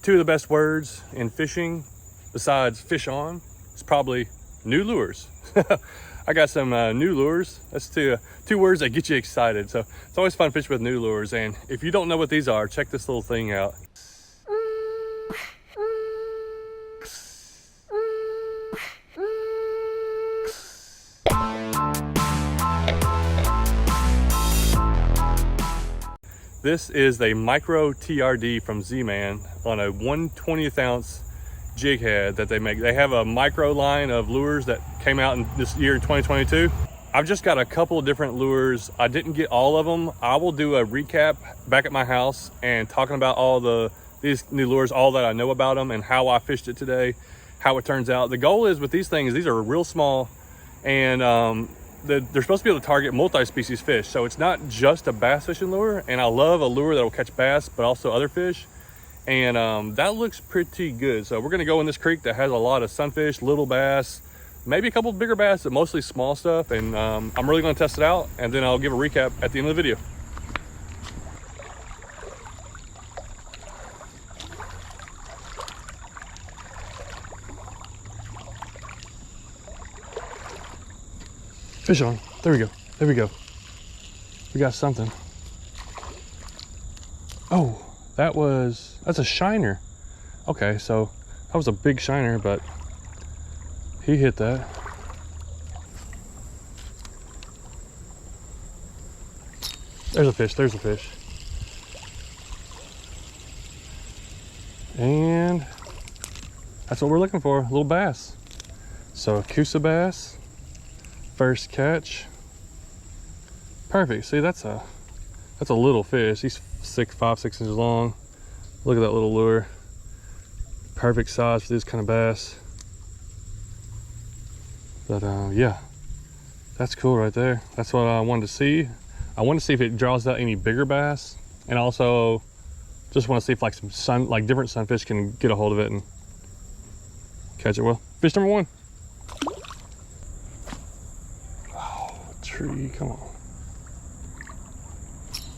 two of the best words in fishing, besides fish on, is probably new lures. I got some new lures. That's two words that get you excited. So it's always fun fishing with new lures. And if you don't know what these are, check this little thing out. This is a micro TRD from Zman on a 1/20th ounce jig head that they make. They have a micro line of lures that came out in this year in 2022. I've just got a couple of different lures. I didn't get all of them. I will do a recap back at my house and talking about all these new lures, all that I know about them and how I fished it today, how it turns out. The goal is with these things, these are real small, and they're supposed to be able to target multi-species fish. So it's not just a bass fishing lure, and I love a lure that will catch bass, but also other fish. And that looks pretty good. So we're gonna go in this creek that has a lot of sunfish, little bass, maybe a couple of bigger bass, but mostly small stuff. And I'm really gonna test it out, and then I'll give a recap at the end of the video. Fish on. There we go. There we go. We got something. Oh, that's a shiner. Okay, so that was a big shiner, but he hit that. There's a fish. There's a fish. And that's what we're looking for, a little bass. So a Coosa bass. First catch. Perfect. See, that's a little fish. He's 5-6 inches long. Look at that little lure. Perfect size for this kind of bass. But yeah, that's cool right there. That's what I wanted to see. I want to see if it draws out any bigger bass, and also just want to see if like different sunfish can get a hold of it and catch it well. Fish number one. Tree, come on.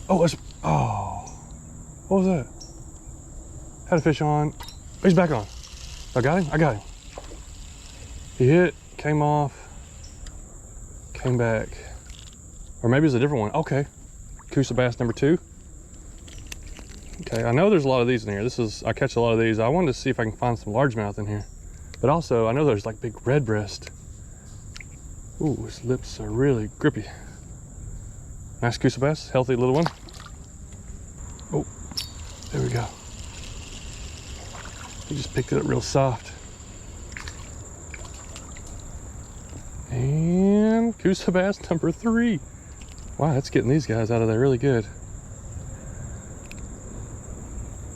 Oh, what was that? Had a fish on. Oh, he's back on. I got him. I got him. He hit, came off, came back. Or maybe it's a different one. Okay. Coosa bass number 2. Okay, I know there's a lot of these in here. I catch a lot of these. I wanted to see if I can find some largemouth in here. But also, I know there's like big red breast. Ooh, his lips are really grippy. Nice Coosa bass, healthy little one. Oh, there we go. He just picked it up real soft. And Coosa bass number 3. Wow, that's getting these guys out of there really good.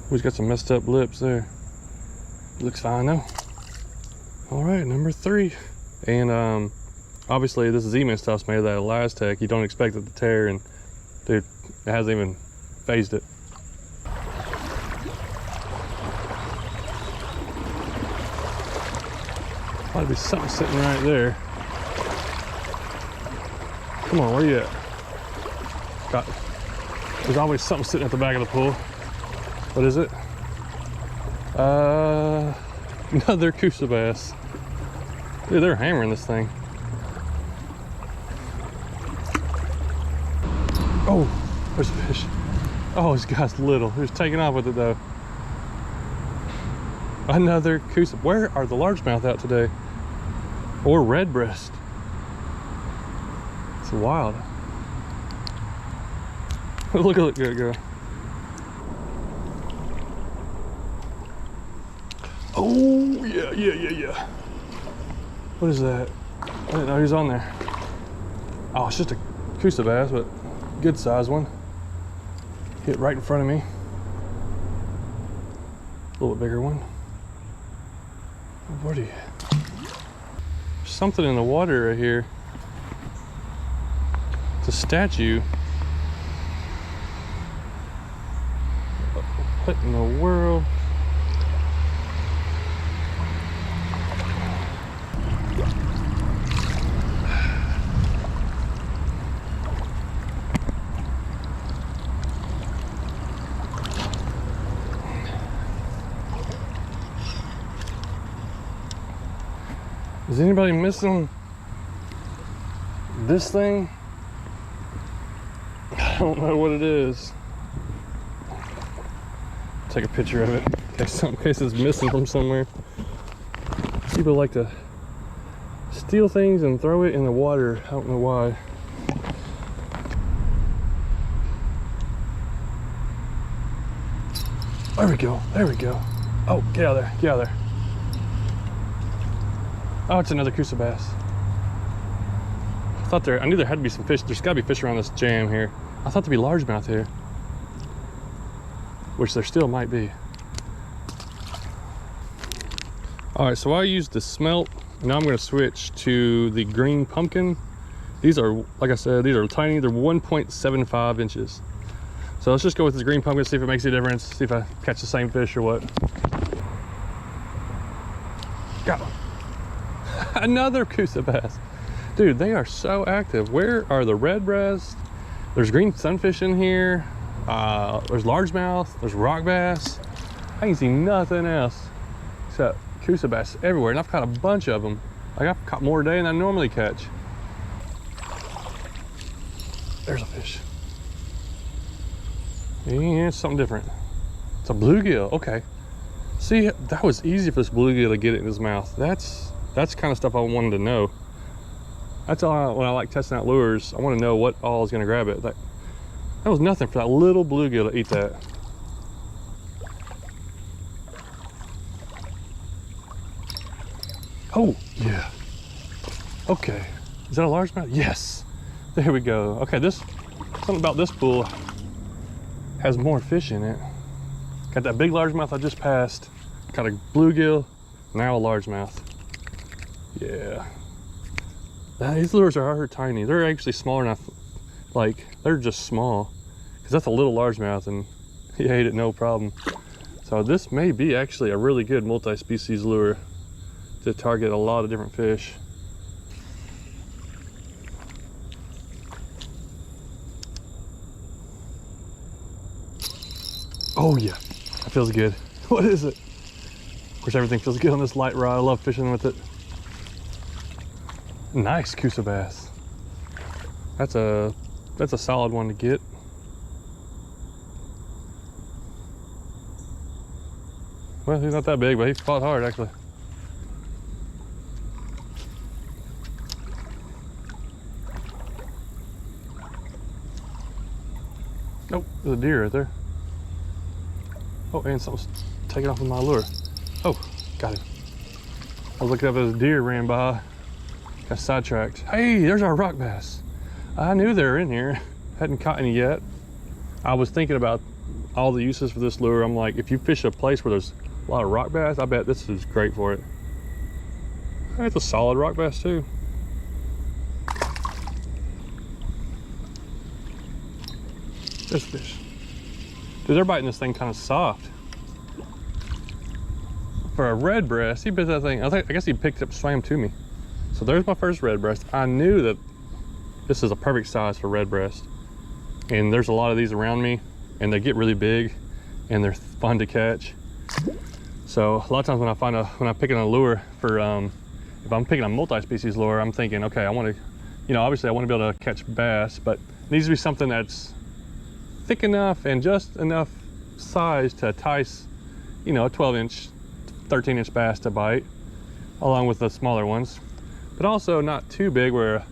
He's got some messed up lips there. Looks fine though. All right, number 3. And obviously this Zman stuff's made of that Elastec. You don't expect it to tear, and dude, it hasn't even phased it. Might be something sitting right there. Come on, where you at? There's always something sitting at the back of the pool. What is it? Another Coosa bass. Dude, they're hammering this thing. Oh, there's a fish. Oh, this guy's little. He was taking off with it though. Another Coosa. Where are the largemouth out today? Or redbreast? It's wild. Look at it go. Oh, yeah. What is that? I didn't know he was on there. Oh, it's just a Coosa bass, but good size one. Hit right in front of me. A little bit bigger one. What are you? There's something in the water right here. It's a statue. What in the world? Is anybody missing this thing? I don't know what it is. Take a picture of it in case it's missing from somewhere. People like to steal things and throw it in the water. I don't know why. There we go. There we go. Oh, get out of there. Get out of there. Oh, it's another Coosa bass. I knew there had to be some fish. There's got to be fish around this jam here. I thought there'd be largemouth here, which there still might be. All right, so I used the smelt. Now I'm going to switch to the green pumpkin. These are, like I said, these are tiny. They're 1.75 inches. So let's just go with this green pumpkin, see if it makes a difference, see if I catch the same fish or what. Got one. Another Coosa bass. Dude, they are so active. Where are the red breast? There's green sunfish in here. There's largemouth. There's rock bass. I can see nothing else except Coosa bass everywhere. And I've caught a bunch of them. Like I've caught more today than I normally catch. There's a fish. Yeah, it's something different. It's a bluegill. Okay. See, that was easy for this bluegill to get it in his mouth. That's kind of stuff I wanted to know. That's all when I like testing out lures. I want to know what all is going to grab it. That was nothing for that little bluegill to eat that. Oh, yeah. Okay. Is that a largemouth? Yes. There we go. Okay, something about this pool has more fish in it. Got that big largemouth I just passed. Got a bluegill, now a largemouth. Yeah. These lures are tiny. They're actually smaller enough. Like, they're just small. Because that's a little largemouth and he ate it no problem. So this may be actually a really good multi-species lure to target a lot of different fish. Oh yeah, that feels good. What is it? Of course, everything feels good on this light rod. I love fishing with it. Nice Coosa bass. That's a solid one to get. Well, he's not that big, but he fought hard actually. Nope, there's a deer right there. Oh, and something's taking off with my lure. Oh, got him. I was looking up as a deer ran by. Got sidetracked. Hey, there's our rock bass. I knew they were in here. Hadn't caught any yet. I was thinking about all the uses for this lure. I'm like, if you fish a place where there's a lot of rock bass, I bet this is great for it. It's a solid rock bass too. This fish. Dude, they're biting this thing kind of soft. For a red breast, he bit that thing. I guess he picked it up, swam to me. So there's my first red breast. I knew that this is a perfect size for red breast. And there's a lot of these around me, and they get really big, and they're fun to catch. So a lot of times when I'm picking a lure for, if I'm picking a multi-species lure, I'm thinking, okay, I want to, obviously I want to be able to catch bass, but it needs to be something that's thick enough and just enough size to entice, a 12-inch, 13-inch bass to bite, along with the smaller ones. But also not too big where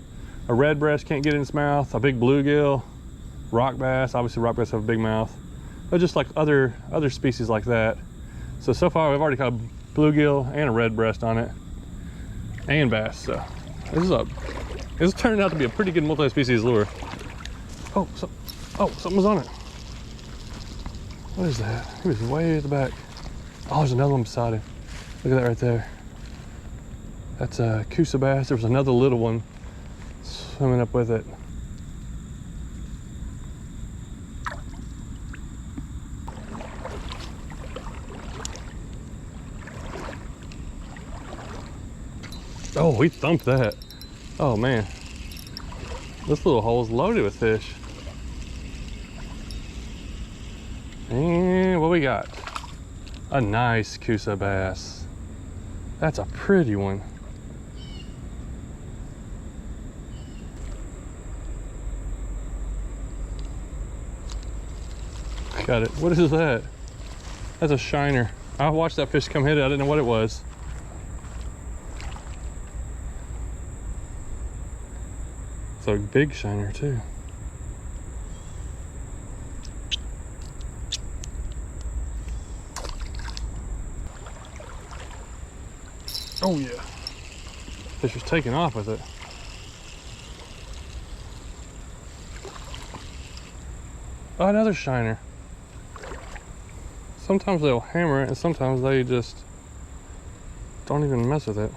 a red breast can't get in its mouth, a big bluegill, rock bass, obviously rock bass have a big mouth, but just like other species like that. So far I've already caught a bluegill and a red breast on it, and bass. So this is turning out to be a pretty good multi-species lure. Oh, something was on it. What is that? He was way at the back. Oh, there's another one beside him. Look at that right there. That's a Coosa bass. There was another little one swimming up with it. Oh, we thumped that. Oh man. This little hole's loaded with fish. And what we got? A nice Coosa bass. That's a pretty one. Got it. What is that? That's a shiner. I watched that fish come hit it. I didn't know what it was. It's a big shiner too. Oh yeah. Fish was taking off with it. Oh, another shiner. Sometimes they'll hammer it and sometimes they just don't even mess with it.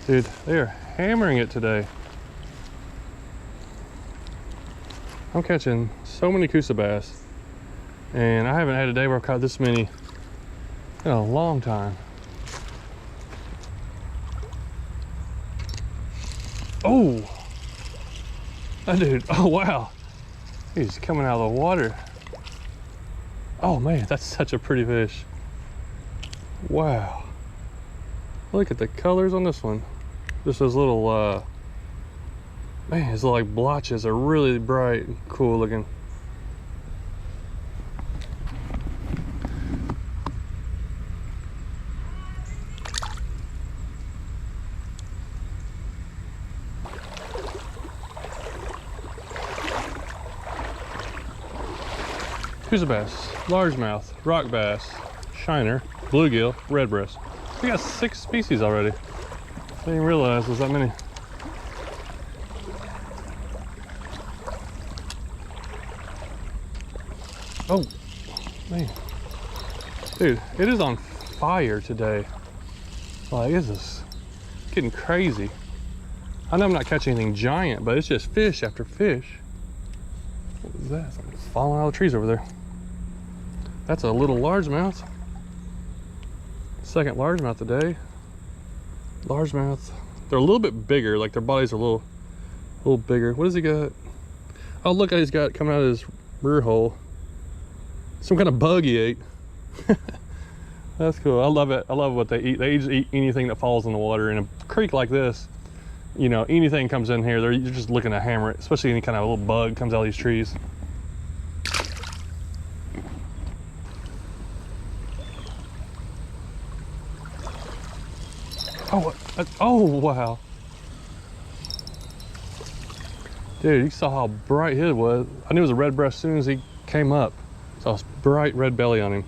Dude, they are hammering it today. I'm catching so many Coosa bass, and I haven't had a day where I've caught this many in a long time. Oh, that dude, oh wow. He's coming out of the water. Oh man, that's such a pretty fish. Wow. Look at the colors on this one. Just those little, man, his little like blotches are really bright and cool looking. Coosa bass, largemouth, rock bass, shiner, bluegill, redbreast. We got 6 species already. I didn't realize there's that many. Oh, man. Dude, it is on fire today. Like, this is getting crazy. I know I'm not catching anything giant, but it's just fish after fish. What was that? Something's falling out of the trees over there. That's a little largemouth. Second largemouth today. Largemouth. They're a little bit bigger, like their bodies are a little bigger. What has he got? Oh, look what he's got coming out of his rear hole. Some kind of bug he ate. That's cool. I love it. I love what they eat. They just eat anything that falls in the water. In a creek like this, you know, anything comes in here, you're just looking to hammer it, especially any kind of little bug comes out of these trees. Oh, wow. Dude, you saw how bright his was. I knew it was a redbreast as soon as he came up. Saw this bright red belly on him.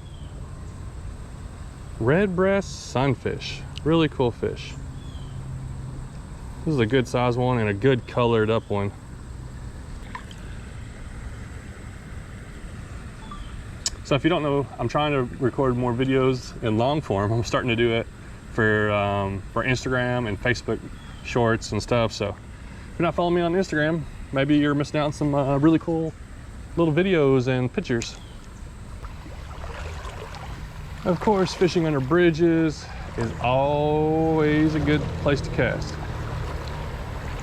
Redbreast sunfish. Really cool fish. This is a good size one and a good colored up one. So if you don't know, I'm trying to record more videos in long form. I'm starting to do it for Instagram and Facebook shorts and stuff. So if you're not following me on Instagram, maybe you're missing out on some really cool little videos and pictures. Of course, fishing under bridges is always a good place to cast.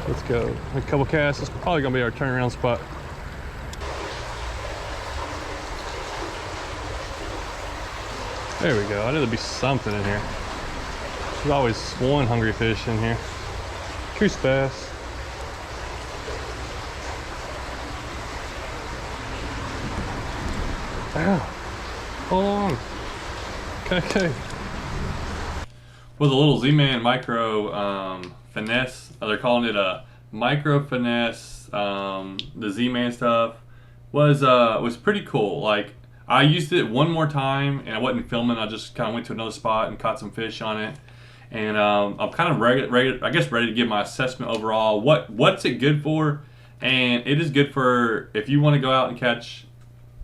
Let's go. A couple casts. It's probably gonna be our turnaround spot. There we go. I knew there'd be something in here. There's always one hungry fish in here. Coosa bass. Ow. Hold on. Okay. With a little Zman micro finesse, they're calling it a micro finesse. The Zman stuff was pretty cool. Like, I used it one more time and I wasn't filming. I just kind of went to another spot and caught some fish on it. And I'm kind of ready to give my assessment overall. What's it good for? And it is good for if you want to go out and catch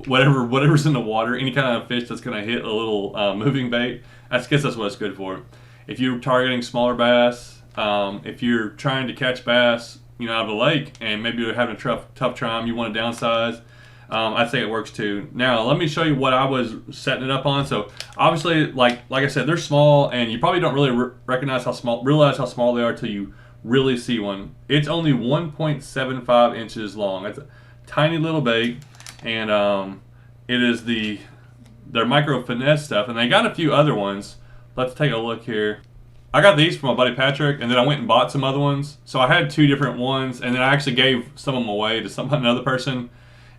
whatever's in the water, any kind of fish that's going to hit a little moving bait. I guess that's what it's good for. If you're targeting smaller bass, if you're trying to catch bass, you know, out of a lake, and maybe you're having a tough time, you want to downsize, I'd say it works too. Now, let me show you what I was setting it up on. So, obviously, like I said, they're small, and you probably don't really realize how small they are until you really see one. It's only 1.75 inches long. That's a tiny little bait, and it is their micro finesse stuff, and they got a few other ones. Let's take a look here. I got these from my buddy Patrick, and then I went and bought some other ones. So I had 2 different ones, and then I actually gave some of them away to another person.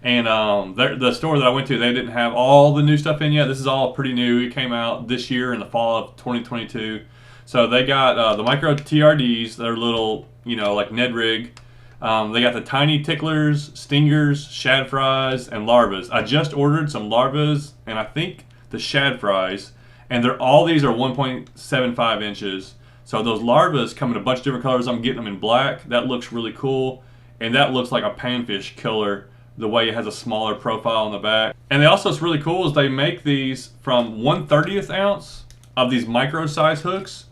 And the store that I went to, they didn't have all the new stuff in yet. This is all pretty new. It came out this year in the fall of 2022. So they got the micro TRDs. They're little, you know, like Ned rig. They got the tiny ticklers, stingers, shad fries, and larvas. I just ordered some larvas and I think the shad fries, and all these are 1.75 inches. So those larvas come in a bunch of different colors. I'm getting them in black. That looks really cool, and that looks like a panfish killer, the way it has a smaller profile on the back. And they also, what's really cool is they make these from 1/30th ounce of these micro size hooks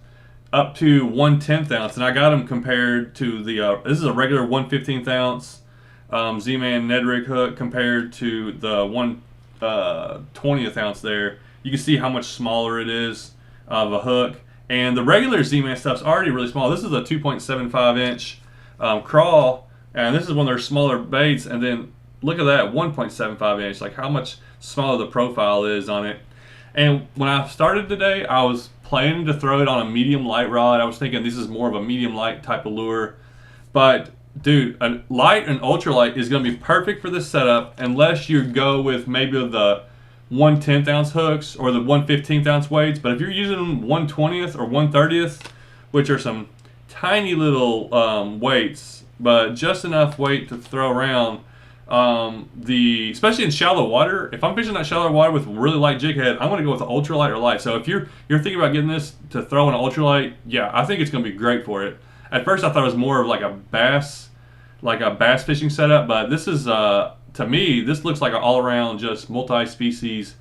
up to 1/10th ounce, and I got them compared to the this is a regular 1/15th ounce Z-Man Ned rig hook compared to the 1/20th ounce there. You can see how much smaller it is of a hook, and the regular Z-Man stuff's already really small. This is a 2.75 inch Craw, and this is one of their smaller baits, and then look at that, 1.75 inch, like how much smaller the profile is on it. And when I started today, I was planning to throw it on a medium light rod. I was thinking this is more of a medium light type of lure. But dude, a light and ultralight is going to be perfect for this setup unless you go with maybe the 1/10th ounce hooks or the 1/15th ounce weights. But if you're using 1/20th or 1/30th, which are some tiny little weights, but just enough weight to throw around, especially in shallow water, if I'm fishing that shallow water with really light jig head, I'm going to go with the ultralight or light. So if you're thinking about getting this to throw in an ultralight, yeah, I think it's going to be great for it. At first I thought it was more of like a bass fishing setup, but this is to me, this looks like an all-around just multi-species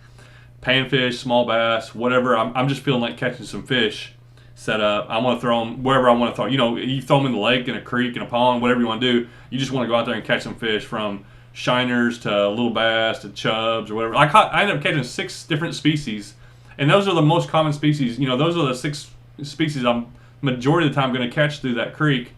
panfish, small bass, whatever. I'm just feeling like catching some fish setup. I'm going to throw them wherever I want to throw. You know, you throw them in the lake, in a creek, in a pond, whatever you want to do. You just want to go out there and catch some fish, from shiners to little bass to chubs or whatever. I ended up catching 6 different species, and those are the most common species. You know, those are the 6 species I'm majority of the time going to catch through that creek.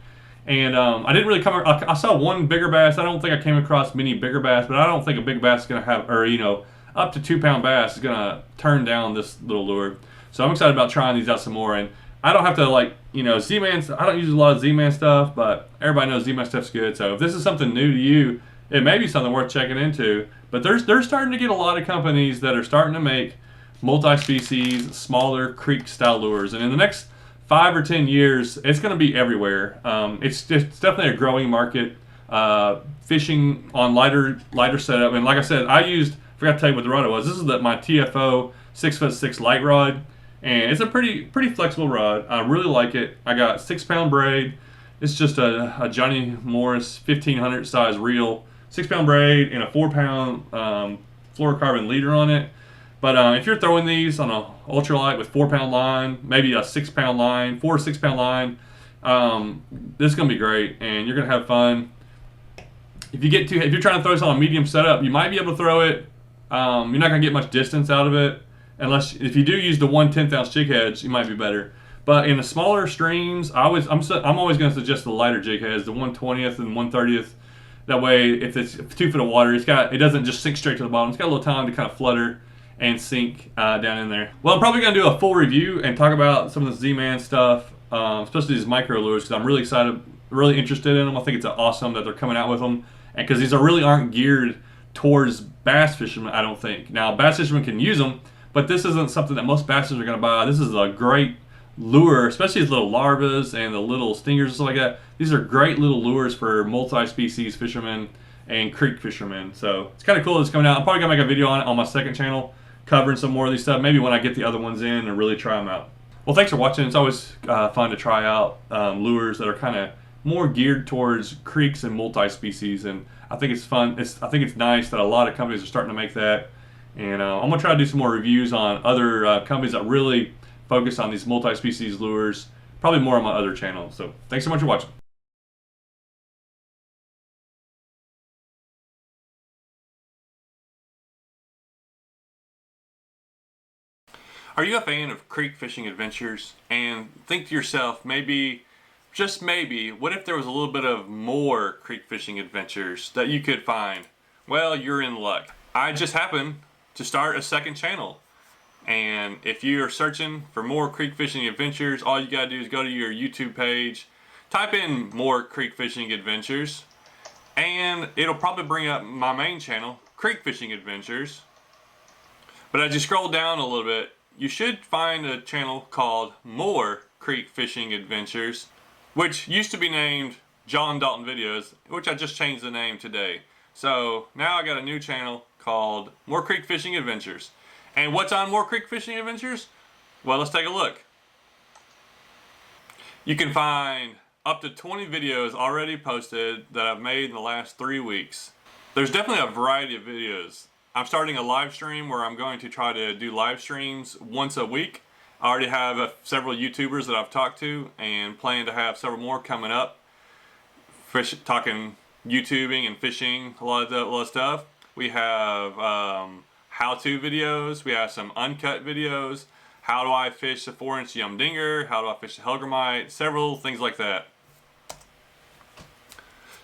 And I didn't really I saw one bigger bass. I don't think I came across many bigger bass, but I don't think a big bass is going to have, or you know, up to 2-pound bass is going to turn down this little lure. So I'm excited about trying these out some more. And I don't have to, like, you know, Z-Man, I don't use a lot of Z-Man stuff, but everybody knows Z-Man stuff's good. So if this is something new to you, it may be something worth checking into. But they're starting to get a lot of companies that are starting to make multi-species, smaller creek-style lures. And in the next 5 or 10 years, it's going to be everywhere. It's definitely a growing market. Fishing on lighter setup, and like I said, forgot to tell you what the rod it was. This is my TFO 6'6" light rod, and it's a pretty flexible rod. I really like it. I got 6-pound braid. It's just a Johnny Morris 1500 size reel, 6-pound braid, and a 4-pound fluorocarbon leader on it. But if you're throwing these on an ultralight with 4-pound line, maybe a 6-pound line, 4 or 6-pound line, this is gonna be great, and you're gonna have fun. If you're trying to throw this on a medium setup, you might be able to throw it. You're not gonna get much distance out of it, if you do use the 1/10th ounce jig heads, you might be better. But in the smaller streams, I'm always gonna suggest the lighter jig heads, the 1/20th and 1/30th. That way, if it's 2 foot of water, it doesn't just sink straight to the bottom. It's got a little time to kind of flutter and sink down in there. Well, I'm probably going to do a full review and talk about some of the Z-Man stuff, especially these micro lures, because I'm really excited, really interested in them. I think it's awesome that they're coming out with them, and because these really aren't geared towards bass fishermen, I don't think. Now, bass fishermen can use them, but this isn't something that most bassers are going to buy. This is a great lure, especially these little larvas and the little stingers and stuff like that. These are great little lures for multi-species fishermen and creek fishermen. So it's kind of cool that it's coming out. I'm probably going to make a video on it on my second channel, covering some more of these stuff, maybe when I get the other ones in and really try them out. Well, thanks for watching. It's always fun to try out lures that are kind of more geared towards creeks and multi-species, and I think it's fun. I think it's nice that a lot of companies are starting to make that, and I'm going to try to do some more reviews on other companies that really focus on these multi-species lures, probably more on my other channel. So thanks so much for watching. Are you a fan of creek fishing adventures and think to yourself, maybe, just maybe, what if there was a little bit of more creek fishing adventures that you could find? Well, you're in luck. I just happened to start a second channel, And if you are searching for more creek fishing adventures, all you gotta do is go to your YouTube page, type in more creek fishing adventures, and it'll probably bring up my main channel, Creek Fishing Adventures. But as you scroll down a little bit, you should find a channel called More Creek Fishing Adventures, which used to be named John Dalton Videos, which I just changed the name today. So now I got a new channel called More Creek Fishing Adventures. And what's on More Creek Fishing Adventures? Well, let's take a look. You can find up to 20 videos already posted that I've made in the last 3 weeks. There's definitely a variety of videos. I'm starting a live stream where I'm going to try to do live streams once a week. I already have several YouTubers that I've talked to and plan to have several more coming up. Talking YouTubing and fishing, a lot of stuff. We have how-to videos. We have some uncut videos. How do I fish a 4-inch yum dinger? How do I fish a Hellgrammite? Several things like that.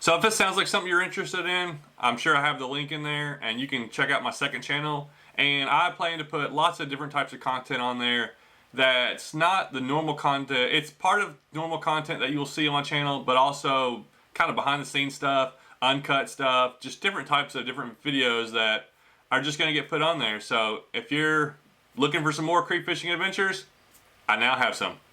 So if this sounds like something you're interested in, I'm sure I have the link in there, and you can check out my second channel. And I plan to put lots of different types of content on there that's not the normal content. It's part of normal content that you will see on my channel, but also kind of behind the scenes stuff, uncut stuff, just different types of different videos that are just going to get put on there. So if you're looking for some more creek fishing adventures, I now have some.